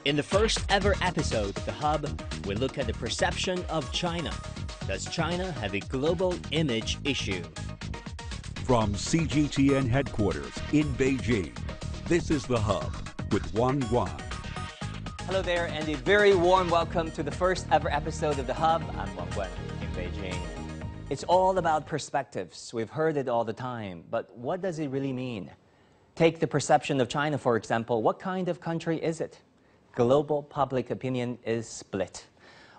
In the first ever episode of The Hub, we look at the perception of China. Does China have a global image issue? From CGTN headquarters in Beijing, this is The Hub with Wang. Hello there, and a very warm welcome to the first ever episode of The Hub. I'm Wang in Beijing. It's all about perspectives. We've heard it all the time, but what does it really mean? Take the perception of China, for example. What kind of country is it? Global public opinion is split.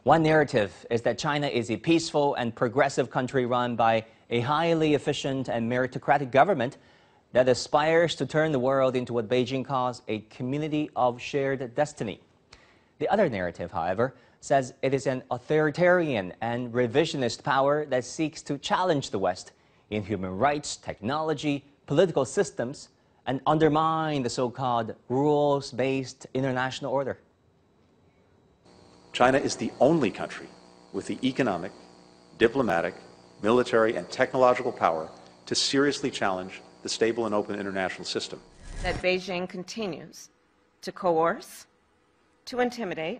One narrative is that China is a peaceful and progressive country run by a highly efficient and meritocratic government that aspires to turn the world into what Beijing calls a community of shared destiny. The other narrative, however, says it is an authoritarian and revisionist power that seeks to challenge the West in human rights, technology, political systems, and undermine the so-called rules-based international order. China is the only country with the economic, diplomatic, military, and technological power to seriously challenge the stable and open international system. That Beijing continues to coerce, to intimidate,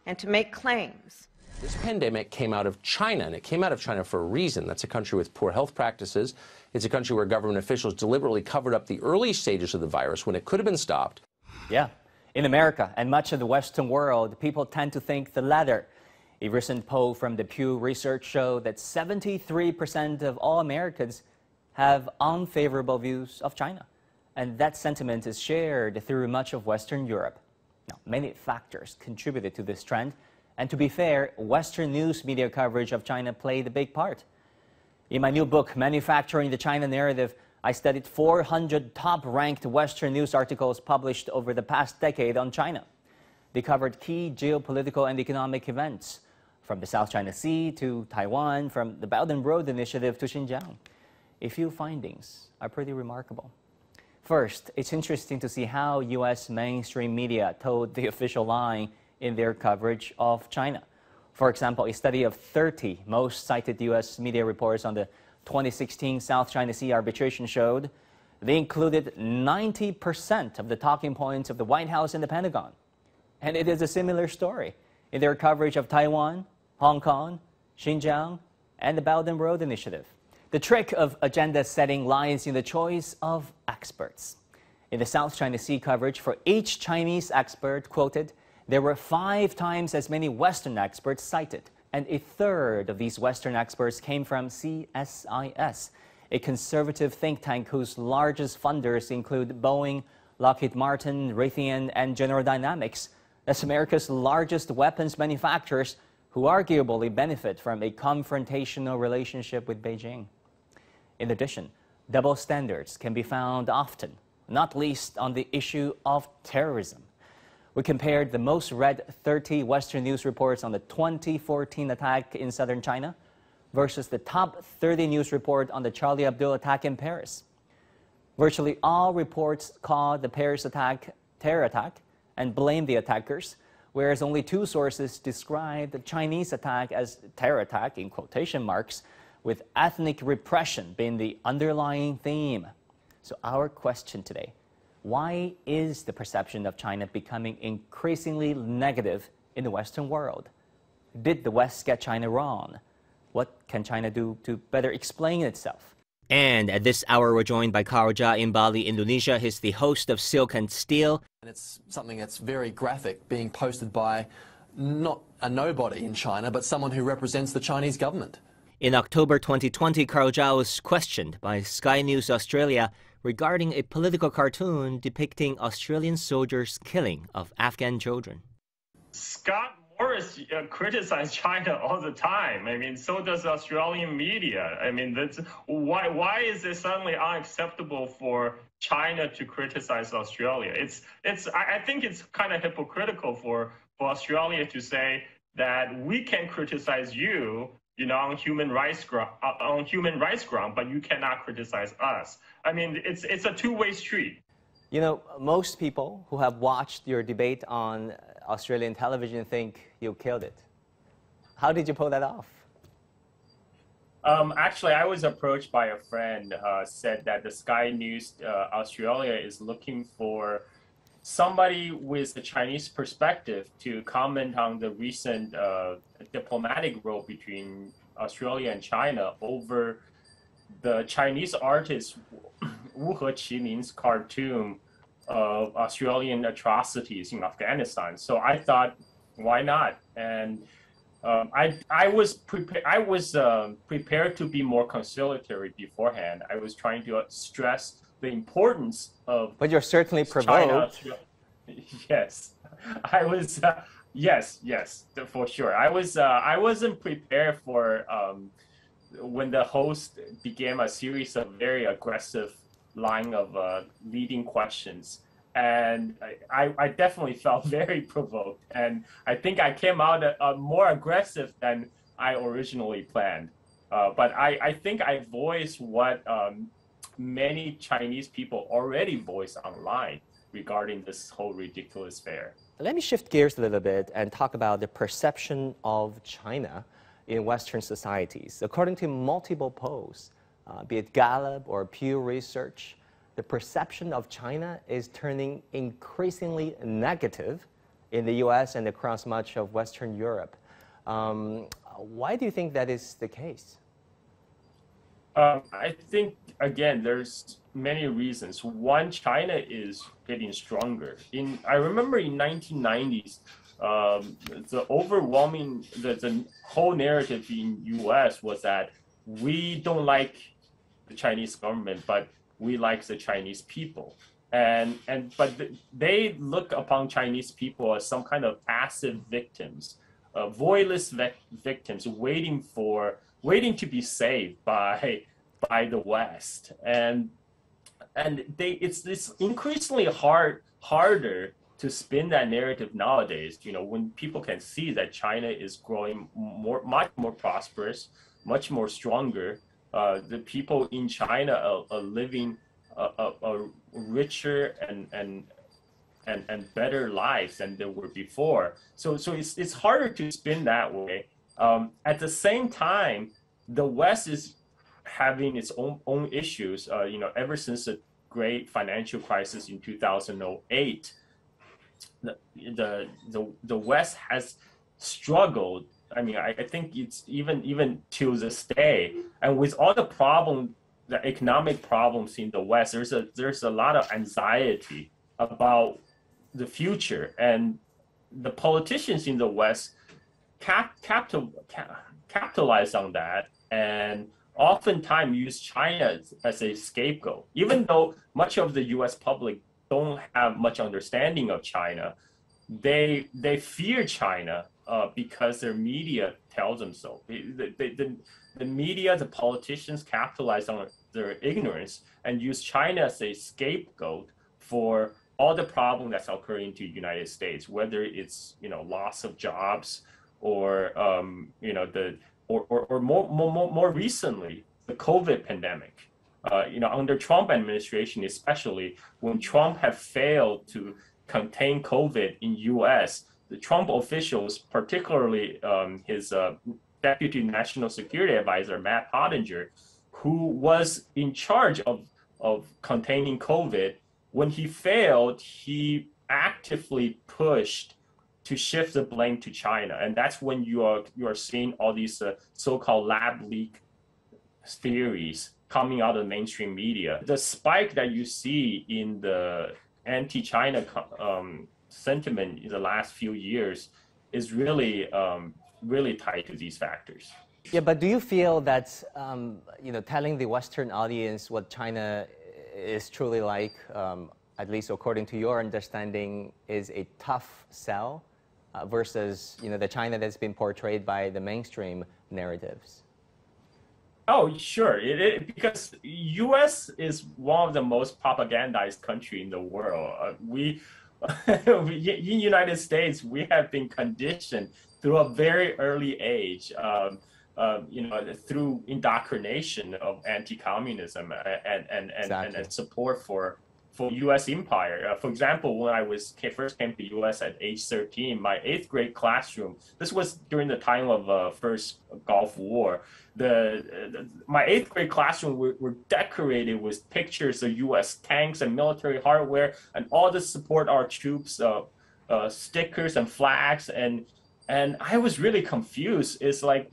and to make claims. This pandemic came out of China, and it came out of China for a reason. That's a country with poor health practices. It's a country where government officials deliberately covered up the early stages of the virus when it could have been stopped. Yeah. In America and much of the Western world, people tend to think the latter. A recent poll from the Pew Research showed that 73% of all Americans have unfavorable views of China. And that sentiment is shared through much of Western Europe. Now, many factors contributed to this trend. And to be fair, Western news media coverage of China played a big part. In my new book, Manufacturing the China Narrative, I studied 400 top-ranked Western news articles published over the past decade on China. They covered key geopolitical and economic events, from the South China Sea to Taiwan, from the Belt and Road Initiative to Xinjiang. A few findings are pretty remarkable. First, it's interesting to see how U.S. mainstream media told the official line in their coverage of China. For example, a study of 30 most cited U.S. media reports on the 2016 South China Sea arbitration showed they included 90% of the talking points of the White House and the Pentagon. And it is a similar story in their coverage of Taiwan, Hong Kong, Xinjiang, and the Belt and Road Initiative. The trick of agenda setting lies in the choice of experts. In the South China Sea coverage, for each Chinese expert quoted, there were 5 times as many Western experts cited, and a third of these Western experts came from CSIS, a conservative think tank whose largest funders include Boeing, Lockheed Martin, Raytheon, and General Dynamics. That's America's largest weapons manufacturers who arguably benefit from a confrontational relationship with Beijing. In addition, double standards can be found often, not least on the issue of terrorism. We compared the most read 30 Western news reports on the 2014 attack in southern China versus the top 30 news report on the Charlie Hebdo attack in Paris. Virtually all reports called the Paris attack terror attack and blamed the attackers, whereas only 2 sources described the Chinese attack as terror attack in quotation marks, with ethnic repression being the underlying theme. So our question today: why is the perception of China becoming increasingly negative in the Western world? Did the West get China wrong? What can China do to better explain itself? And at this hour, we're joined by Carl Jha in Bali, Indonesia. He's the host of Silk and Steel. And it's something that's very graphic, being posted by not a nobody in China, but someone who represents the Chinese government. In October 2020, Carl Jha was questioned by Sky News Australia regarding a political cartoon depicting Australian soldiers' killing of Afghan children. Scott Morris criticizes China all the time. I mean, so does Australian media. I mean, that's why is it suddenly unacceptable for China to criticize Australia? I think it's kind of hypocritical for Australia to say that we can criticize you, on human rights ground, but you cannot criticize us. I mean, it's a two-way street. Most people who have watched your debate on Australian television think you killed it. How did you pull that off? Actually, I was approached by a friend said that the Sky News Australia is looking for somebody with a Chinese perspective to comment on the recent diplomatic row between Australia and China over the Chinese artist Wu Heqimin's cartoon of Australian atrocities in Afghanistan. So I thought, why not? And I was prepared to be more conciliatory beforehand. I was trying to stress the importance of. But you're certainly China. provoked. Yes, I was. Yes, for sure. I wasn't prepared for when the host began a series of very aggressive line of leading questions. And I definitely felt very provoked. And I think I came out more aggressive than I originally planned. But I think I voiced what many Chinese people already voiced online regarding this whole ridiculous fair. Let me shift gears a little bit and talk about the perception of China in Western societies. According to multiple polls, be it Gallup or Pew Research, the perception of China is turning increasingly negative in the US and across much of Western Europe. Why do you think that is the case? I think, again, there's many reasons. One, China is getting stronger. I remember in 1990s, the whole narrative in US was that we don't like the Chinese government, but we like the Chinese people. But they look upon Chinese people as some kind of passive victims, voiceless victims waiting to be saved by the West. And it's increasingly harder to spin that narrative nowadays, when people can see that China is growing much more prosperous, much more stronger. The people in China are living a richer and better lives than they were before. So it's harder to spin that way. At the same time, the West is having its own issues. Ever since the great financial crisis in 2008, the West has struggled. I mean, I think it's even to this day, and with all the economic problems in the West, there's a lot of anxiety about the future, and the politicians in the West capitalize on that, and oftentimes use China as a scapegoat. Even though much of the U.S. public don't have much understanding of China, they fear China because their media tells them so. The media, the politicians capitalize on their ignorance and use China as a scapegoat for all the problem that's occurring to the United States, whether it's loss of jobs or or more recently the COVID pandemic. Under Trump administration, especially when Trump had failed to contain COVID in U.S., the Trump officials, particularly his Deputy National Security Advisor, Matt Pottinger, who was in charge of containing COVID, when he failed, he actively pushed to shift the blame to China. And that's when you are seeing all these so-called lab leak theories coming out of the mainstream media. The spike that you see in the anti-China sentiment in the last few years is really tied to these factors. Yeah, but do you feel that telling the Western audience what China is truly like, at least according to your understanding, is a tough sell versus the China that's been portrayed by the mainstream narratives? Oh, sure. Because U.S. is one of the most propagandized country in the world. In United States, we have been conditioned through a very early age, through indoctrination of anti-communism and support for U.S. empire. For example, when I first came to U.S. at age 13, my 8th grade classroom, this was during the time of first Gulf War, my 8th grade classroom were decorated with pictures of U.S. tanks and military hardware and all the support our troops stickers and flags, and I was really confused. It's like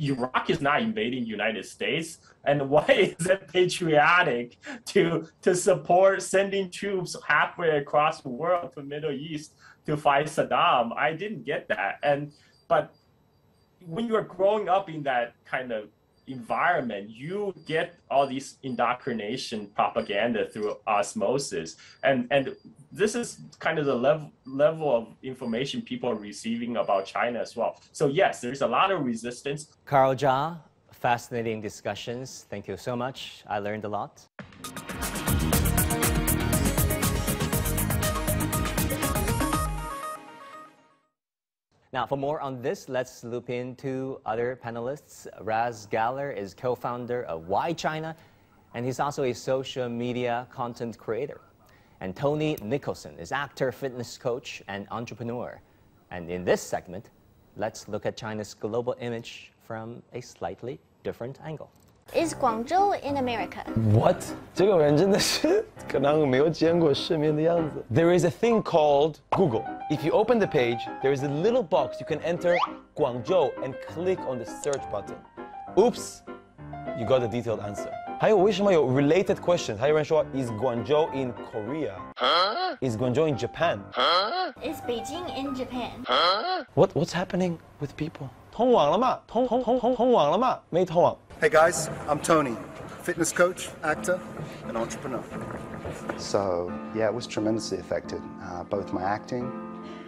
Iraq is not invading United States, and why is it patriotic to support sending troops halfway across the world to Middle East to fight Saddam? I didn't get that, but when you are growing up in that kind of environment, you get all these indoctrination propaganda through osmosis, and this is kind of the level of information people are receiving about China as well. So yes, there's a lot of resistance. Carl Jia, fascinating discussions. Thank you so much. I learned a lot. Now, for more on this, let's loop into other panelists. Raz Galler is co-founder of Why China, and he's also a social media content creator. And Tony Nicholson is actor, fitness coach, and entrepreneur. And in this segment, let's look at China's global image from a slightly different angle. Is Guangzhou in America? What? 这个人真的是可能没有见过世面的样子。There is a thing called Google. If you open the page, there is a little box you can enter Guangzhou and click on the search button. Oops, you got a detailed answer. 还有为什么有 related questions? 还有人说 Is Guangzhou in Korea? Is Guangzhou in Japan? Is Beijing in Japan? What's happening with people? 通网了吗？通网了吗？没通网。Hey guys, I'm Tony, fitness coach, actor, and entrepreneur. So yeah, it was tremendously affected, both my acting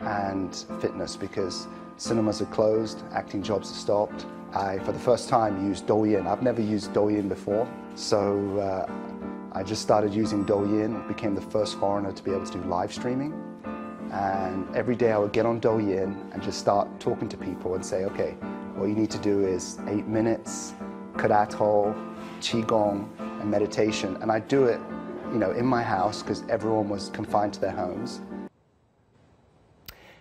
and fitness, because cinemas are closed, acting jobs are stopped. I, for the first time, used Douyin. I've never used Douyin before, so I just started using Douyin, became the first foreigner to be able to do live streaming. And every day I would get on Douyin and just start talking to people and say, okay, what you need to do is 8 minutes, Karato, Qigong, and meditation. And I do it, you know, in my house because everyone was confined to their homes.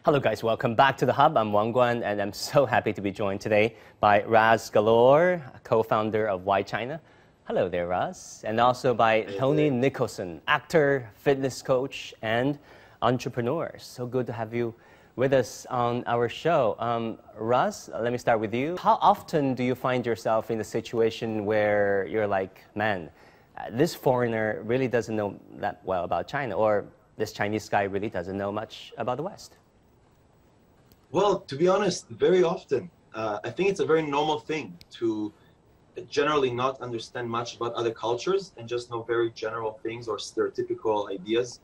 Hello guys, welcome back to The Hub. I'm Wang Guan, and I'm so happy to be joined today by Raz Galler, co-founder of Why China. Hello there, Raz. And also by Tony Nicholson, actor, fitness coach, and entrepreneur. So good to have you with us on our show. Raz, let me start with you. How often do you find yourself in a situation where you're like, man, this foreigner really doesn't know that well about China, or this Chinese guy really doesn't know much about the West? Well, to be honest, very often. I think it's a very normal thing to generally not understand much about other cultures and just know very general things or stereotypical ideas.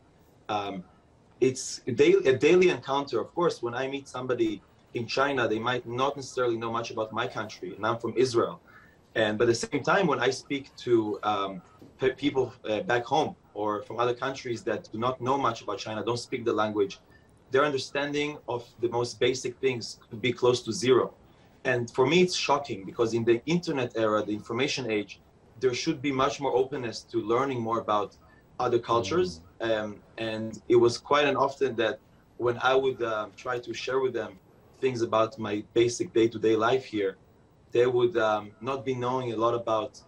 It's a daily encounter. Of course, when I meet somebody in China, they might not necessarily know much about my country, and I'm from Israel. But at the same time, when I speak to people back home or from other countries that do not know much about China, don't speak the language, their understanding of the most basic things could be close to zero. And for me, it's shocking because in the internet era, the information age, there should be much more openness to learning more about other cultures. And it was quite often that when I would try to share with them things about my basic day-to-day life here, they would not be knowing a lot about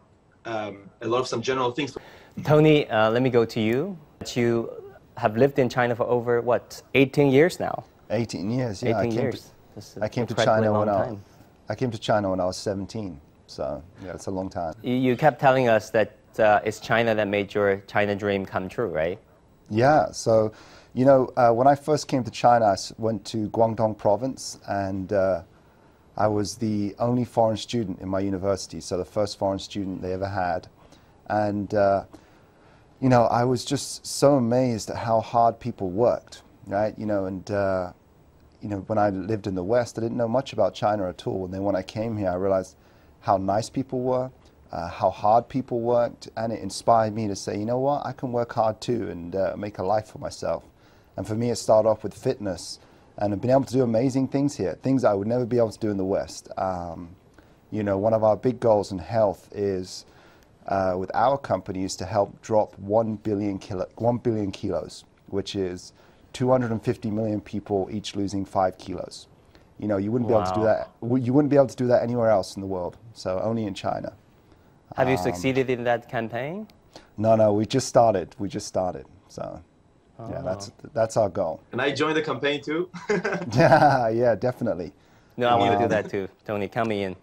some general things. Tony, let me go to you. You have lived in China for over, what, 18 years now? 18 years, yeah. 18 years. I came to China when I was 17, so yeah, it's a long time. You kept telling us that it's China that made your China dream come true, right? Yeah, so, you know, when I first came to China, I went to Guangdong province, and I was the only foreign student in my university, so the first foreign student they ever had. And, you know, I was just so amazed at how hard people worked, right? You know, and, you know, when I lived in the West, I didn't know much about China at all. And then when I came here, I realized how nice people were, how hard people worked, and it inspired me to say, you know what, I can work hard too and make a life for myself. And for me, it started off with fitness, and I've been able to do amazing things here, things I would never be able to do in the West. You know, one of our big goals in health is with our company is to help drop 1 billion kilos, which is 250 million people each losing 5 kilos. You know, you wouldn't be able to do that. You wouldn't be able to do that anywhere else in the world. So only in China. Have you succeeded in that campaign? No, we just started. So, yeah, that's our goal. Can I join the campaign too? yeah, definitely. No, I want to do that too. Tony, count me in.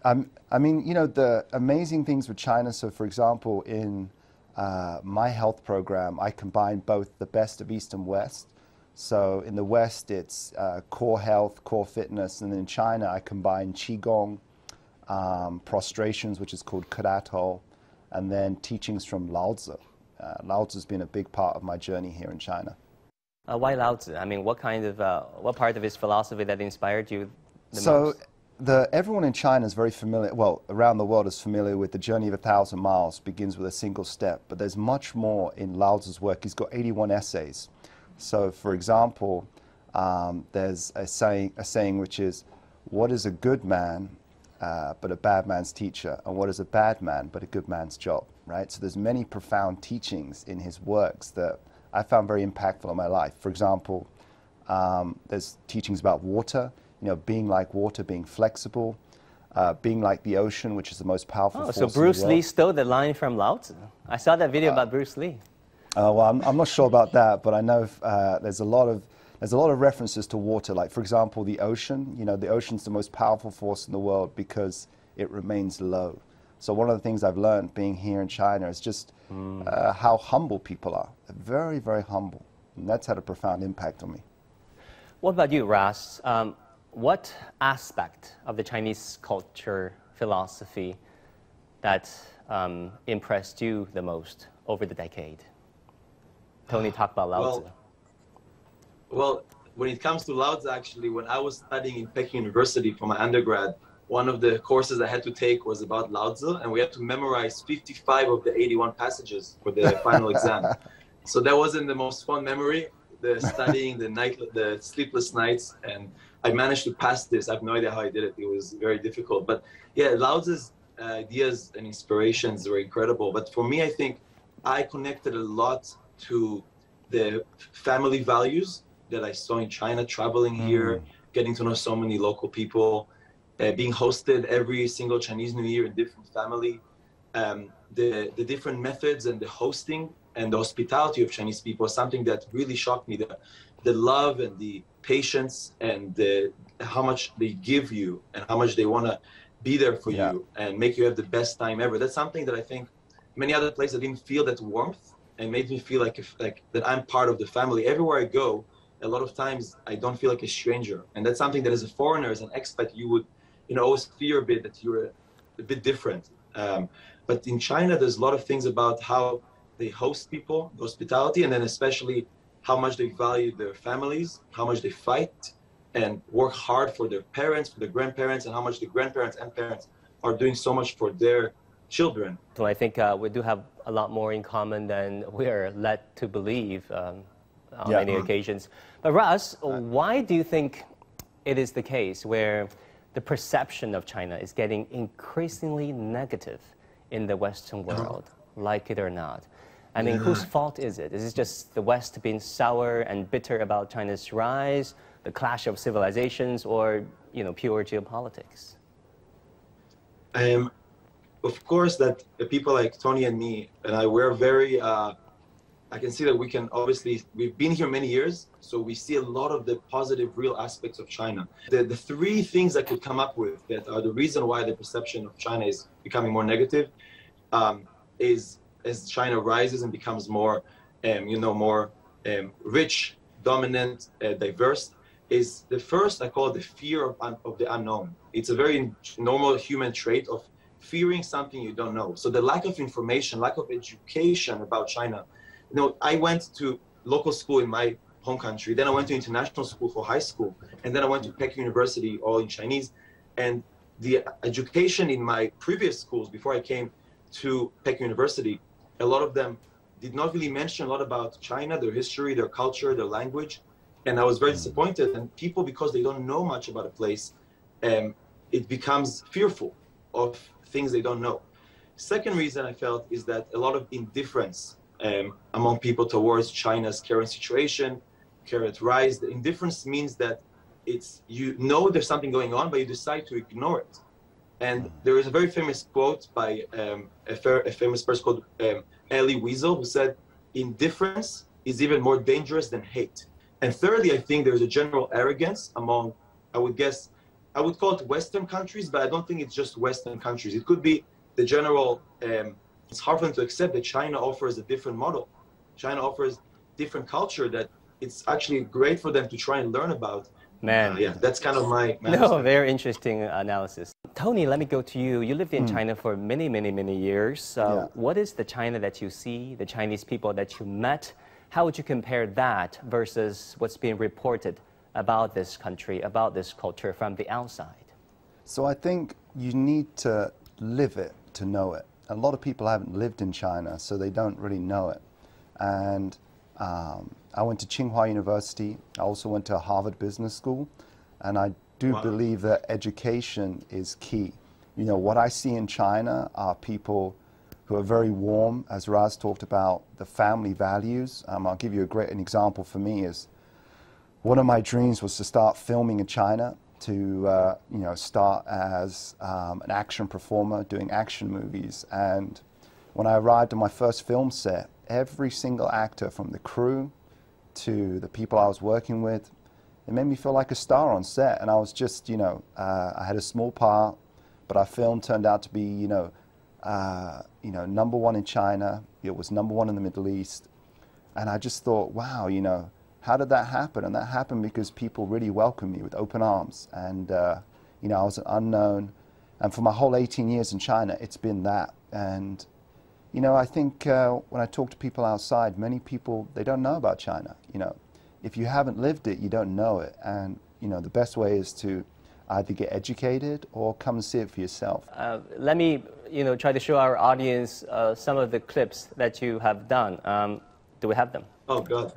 I mean, you know, the amazing things with China. So, for example, in my health program, I combine both the best of East and West. So in the West, it's core health, core fitness, and in China, I combine Qigong, prostrations, which is called Karato, and then teachings from Laozi. Laozi's been a big part of my journey here in China. Why Laozi? I mean, what part of his philosophy that inspired you the most? Everyone in China is very familiar, well, around the world is familiar with the journey of 1,000 miles, begins with a single step, but there's much more in Laozi's work. He's got 81 essays. So, for example, there's a saying which is, what is a good man but a bad man's teacher, and what is a bad man but a good man's job, right? So there's many profound teachings in his works that I found very impactful in my life. For example, there's teachings about water, you know, being like water, being flexible, being like the ocean, which is the most powerful force in the world. So Bruce Lee stole the line from Laozi. I saw that video about Bruce Lee. Well, I'm not sure about that, but I know there's a lot of references to water. Like, for example, the ocean. You know, the ocean's the most powerful force in the world because it remains low. So one of the things I've learned being here in China is just how humble people are. They're very, very humble, and that's had a profound impact on me. What about you, Ras? What aspect of the Chinese culture philosophy that impressed you the most over the decade? Tony talked about Laozi. Well, when it comes to Laozi, actually, when I was studying in Peking University for my undergrad, one of the courses I had to take was about Laozi, and we had to memorize 55 of the 81 passages for the final exam. So that wasn't the most fun memory, the studying, the sleepless nights, and I managed to pass this. I have no idea how I did it. It was very difficult. But yeah, Laozi's ideas and inspirations were incredible. But for me, I think I connected a lot to the family values that I saw in China, traveling here, getting to know so many local people, being hosted every single Chinese New Year in different family, the different methods and the hosting and the hospitality of Chinese people is something that really shocked me. The love and the patience and how much they give you and how much they want to be there for you and make you have the best time ever. That's something that I think many other places I didn't feel that warmth, and made me feel like that I'm part of the family. Everywhere I go, a lot of times I don't feel like a stranger, and that's something that as a foreigner, as an expat, you would, you know, always fear a bit that you're a bit different. But in China, there's a lot of things about how they host people, hospitality, and then especially how much they value their families, how much they fight and work hard for their parents, for their grandparents, and how much the grandparents and parents are doing so much for their children. So I think we do have a lot more in common than we are led to believe on many occasions. But Ras, why do you think it is the case where the perception of China is getting increasingly negative in the Western world, like it or not? I mean, whose fault is it? Is it just the West being sour and bitter about China's rise, the clash of civilizations, or, you know, pure geopolitics? Of course, that people like Tony and me and I, we're very, I can see that we can obviously, we've been here many years, so we see a lot of the positive, real aspects of China. The three things I could come up with that are the reason why the perception of China is becoming more negative is as China rises and becomes more, more rich, dominant, diverse, is the first, I call it the fear of the unknown. It's a very normal human trait of fearing something you don't know. So the lack of information, lack of education about China. You know, I went to local school in my home country, then I went to international school for high school, and then I went to Peking University, all in Chinese. And the education in my previous schools before I came to Peking University, a lot of them did not really mention a lot about China, their history, their culture, their language. And I was very disappointed. And people, because they don't know much about a place, it becomes fearful of things they don't know. Second reason I felt is that a lot of indifference among people towards China's current situation, current rise. The indifference means that it's, you know there's something going on, but you decide to ignore it. And there is a very famous quote by a famous person called Elie Wiesel, who said, indifference is even more dangerous than hate. And thirdly, I think there's a general arrogance among, I would call it Western countries, but I don't think it's just Western countries. It could be the general, it's hard for them to accept that China offers a different model. China offers different culture that it's actually great for them to try and learn about. Man. Yeah, that's kind of my No, very interesting analysis. Tony, let me go to you. You lived in China for many, many, many years. What is the China that you see, the Chinese people that you met? How would you compare that versus what's being reported about this country, about this culture from the outside? So I think you need to live it to know it. A lot of people haven't lived in China, so they don't really know it. And I went to Tsinghua University. I also went to Harvard Business School, and I do believe that education is key. You know, what I see in China are people who are very warm, as Raz talked about, the family values. I'll give you an example for me is, one of my dreams was to start filming in China, to you know, start as an action performer doing action movies. And when I arrived on my first film set, every single actor, from the crew to the people I was working with, it made me feel like a star on set. And I was just, you know, I had a small part, but our film turned out to be, you know, #1 in China. It was #1 in the Middle East. And I just thought, wow, you know, how did that happen? And that happened because people really welcomed me with open arms. And, you know, I was an unknown. And for my whole 18 years in China, it's been that. And, you know, I think when I talk to people outside, many people, they don't know about China. You know, if you haven't lived it, you don't know it. And, you know, the best way is to either get educated or come and see it for yourself. Let me, you know, try to show our audience some of the clips that you have done. Do we have them? Oh, God.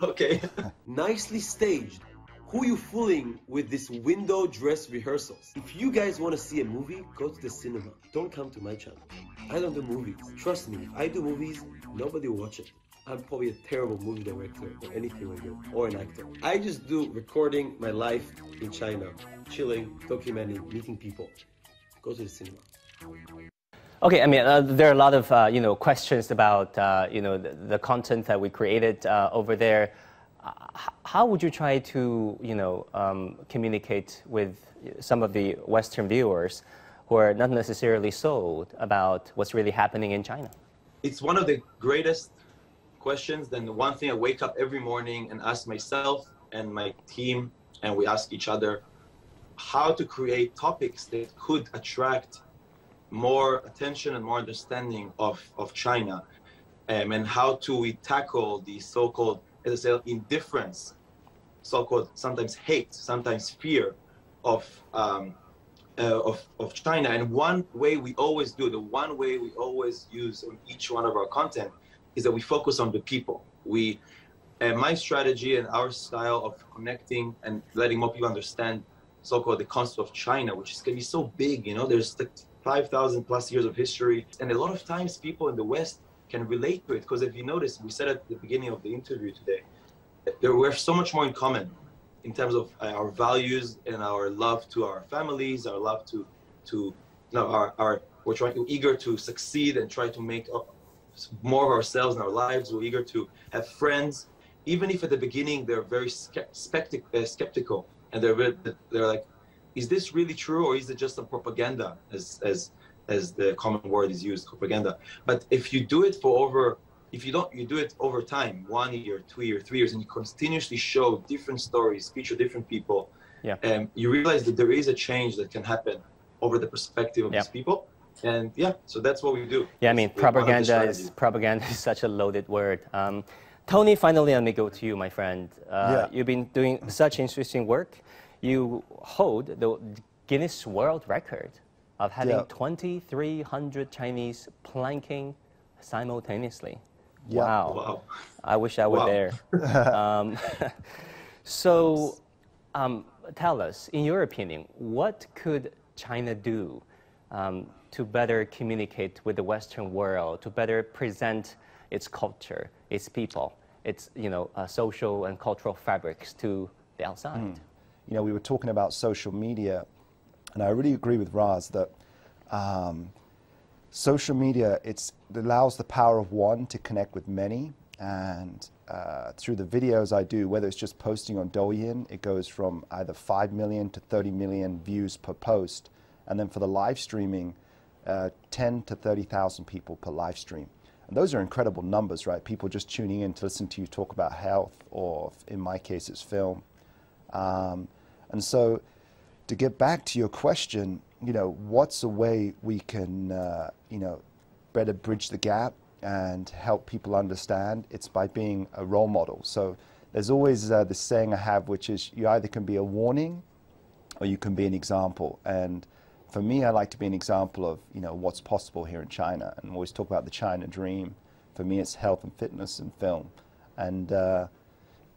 Okay. Nicely staged. Who you fooling with this window dress rehearsals? If you guys want to see a movie, go to the cinema. Don't come to my channel. I don't do movies. Trust me, if I do movies, nobody will watch it. I'm probably a terrible movie director or anything like that, or an actor. I just do recording my life in China, chilling, documenting, meeting people. Go to the cinema. Okay, I mean, there are a lot of you know, questions about you know, the content that we created over there. How would you try to, you know, communicate with some of the Western viewers who are not necessarily sold about what's really happening in China? It's one of the greatest questions. Then the one thing I wake up every morning and ask myself and my team, and we ask each other, how to create topics that could attract more attention and more understanding of China, and how do we tackle the so-called, as I say, indifference, so-called sometimes hate, sometimes fear of China. And one way we always do, the one way we always use in each one of our content is that we focus on the people. My strategy and our style of connecting and letting more people understand so-called the concept of China, which is going to be so big, you know, there's like 5,000 plus years of history. And a lot of times people in the West can relate to it, because if you notice, we said at the beginning of the interview today, we have so much more in common in terms of our values and our love to our families, our love to you know, we're eager to succeed and try to make more of ourselves in our lives. We're eager to have friends, even if at the beginning they're very skeptical, and they're like, is this really true, or is it just a propaganda, as the common word is used, propaganda? But if you do it you do it over time, 1 year, 2 years, 3 years, and you continuously show different stories, feature different people, you realize that there is a change that can happen over the perspective of these people. And so that's what we do. Yeah, I mean, propaganda is such a loaded word. Tony, finally, let me go to you, my friend. You've been doing such interesting work. You hold the Guinness World Record of having 2,300 Chinese planking simultaneously. Wow. I wish I were there. So tell us, in your opinion, what could China do to better communicate with the Western world, to better present its culture, its people, its social and cultural fabrics to the outside? You know, we were talking about social media, and I really agree with Raz that social media, it allows the power of one to connect with many, and through the videos I do, whether it's just posting on Douyin, it goes from either 5 million to 30 million views per post, and then for the live streaming, 10 to 30,000 people per live stream. And those are incredible numbers, right? People just tuning in to listen to you talk about health, or in my case, it's film. And so, to get back to your question, you know, what's a way we can, you know, better bridge the gap and help people understand? It's by being a role model. So there's always this saying I have, which is you either can be a warning or you can be an example. And for me, I like to be an example of, you know, what's possible here in China. And always talk about the China dream. For me, it's health and fitness and film. And,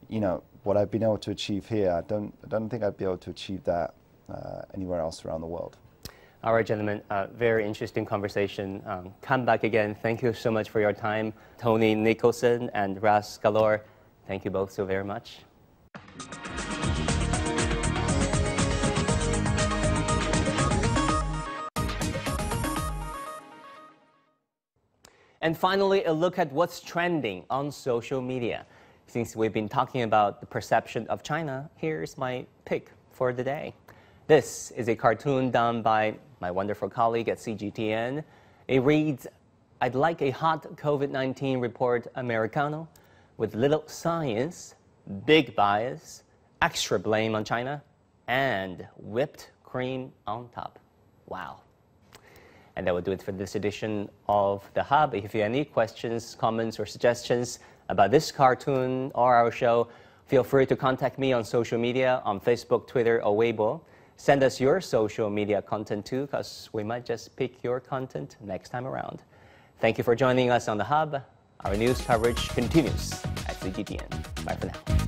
you know, what I've been able to achieve here, I don't think I'd be able to achieve that anywhere else around the world. All right, gentlemen, very interesting conversation. Come back again. Thank you so much for your time. Tony Nicholson and Ras Galor, thank you both so very much. And finally, a look at what's trending on social media. Since we've been talking about the perception of China, here's my pick for the day. This is a cartoon done by my wonderful colleague at CGTN. It reads, "I'd like a hot COVID-19 report Americano with little science, big bias, extra blame on China, and whipped cream on top." Wow. And that will do it for this edition of The Hub. If you have any questions, comments, or suggestions about this cartoon or our show, feel free to contact me on social media, on Facebook, Twitter, or Weibo. Send us your social media content too, because we might just pick your content next time around. Thank you for joining us on The Hub. Our news coverage continues at CGTN. Bye for now.